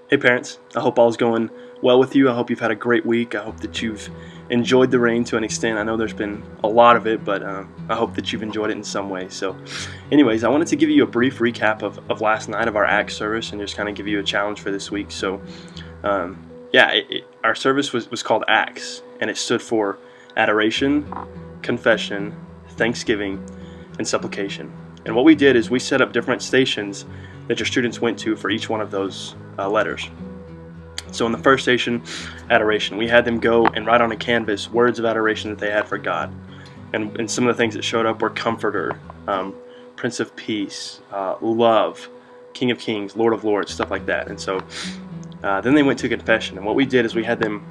Hey parents, I hope all's going well with you. I hope you've had a great week. I hope that you've enjoyed the rain to an extent. I know there's been a lot of it, but I hope that you've enjoyed it in some way. So anyways, I wanted to give you a brief recap of last night of our Acts service and just kind of give you a challenge for this week. So our service was called Acts, and it stood for adoration, confession, thanksgiving, and supplication. And what we did is we set up different stations that your students went to for each one of those letters. So in the first station, adoration, we had them go and write on a canvas words of adoration that they had for God. And some of the things that showed up were Comforter, Prince of Peace, Love, King of Kings, Lord of Lords, stuff like that. And so then they went to confession. And what we did is we had them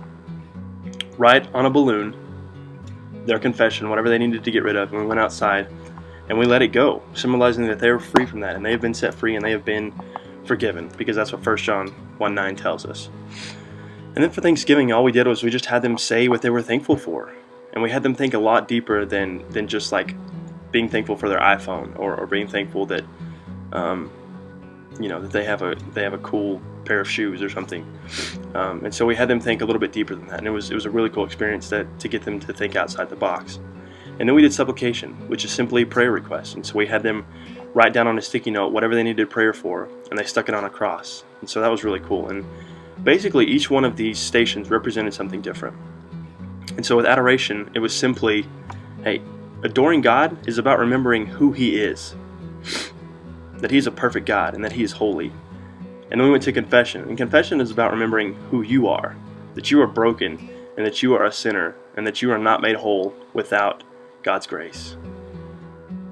write on a balloon their confession, whatever they needed to get rid of, and we went outside and we let it go, symbolizing that they were free from that, and they have been set free and they have been forgiven, because that's what 1 John 1:9 tells us. And then for Thanksgiving, all we did was we just had them say what they were thankful for, and we had them think a lot deeper than just like being thankful for their iPhone or being thankful that that they have a cool pair of shoes or something. And so we had them think a little bit deeper than that, and it was a really cool experience to get them to think outside the box. And then we did supplication, which is simply prayer requests. And so we had them write down on a sticky note whatever they needed prayer for, and they stuck it on a cross. And so that was really cool. And basically each one of these stations represented something different. And so with adoration, it was simply, hey, adoring God is about remembering who He is, that He is a perfect God and that He is holy. And then we went to confession, and confession is about remembering who you are, that you are broken and that you are a sinner and that you are not made whole without God's grace.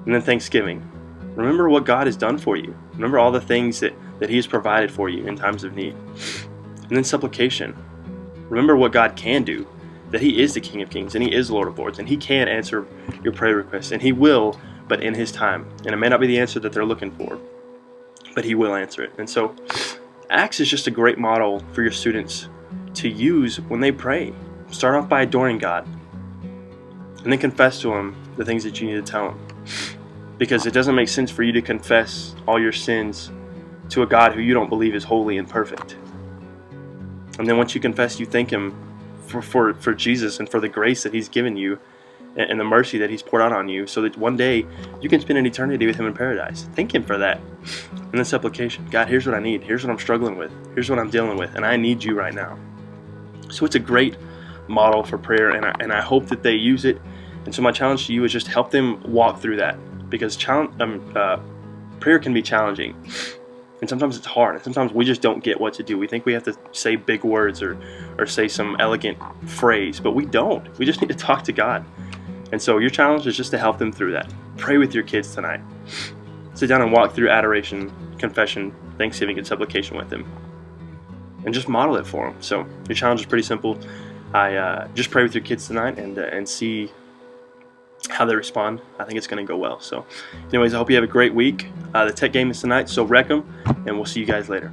And then thanksgiving. Remember what God has done for you. Remember all the things that He has provided for you in times of need. And then supplication. Remember what God can do, that He is the King of Kings and He is the Lord of Lords, and He can answer your prayer requests, and He will, but in His time. And it may not be the answer that they're looking for, but He will answer it. And so Acts is just a great model for your students to use when they pray. Start off by adoring God, and then confess to Him the things that you need to tell Him. Because it doesn't make sense for you to confess all your sins to a God who you don't believe is holy and perfect. And then once you confess, you thank Him for Jesus and for the grace that He's given you and the mercy that He's poured out on you, so that one day you can spend an eternity with Him in paradise. Thank Him for that. And then supplication. God, here's what I need. Here's what I'm struggling with. Here's what I'm dealing with. And I need you right now. So it's a great model for prayer, and I hope that they use it. And so my challenge to you is just help them walk through that, because prayer can be challenging, and sometimes it's hard, and sometimes we just don't get what to do. We think we have to say big words or say some elegant phrase, but we don't. We just need to talk to God. And so your challenge is just to help them through that. Pray with your kids tonight. Sit down and walk through adoration, confession, thanksgiving, and supplication with them, and just model it for them. So your challenge is pretty simple. Just pray with your kids tonight and see how they respond. I think it's going to go well. So anyways, I hope you have a great week. The tech game is tonight, so wreck them, and we'll see you guys later.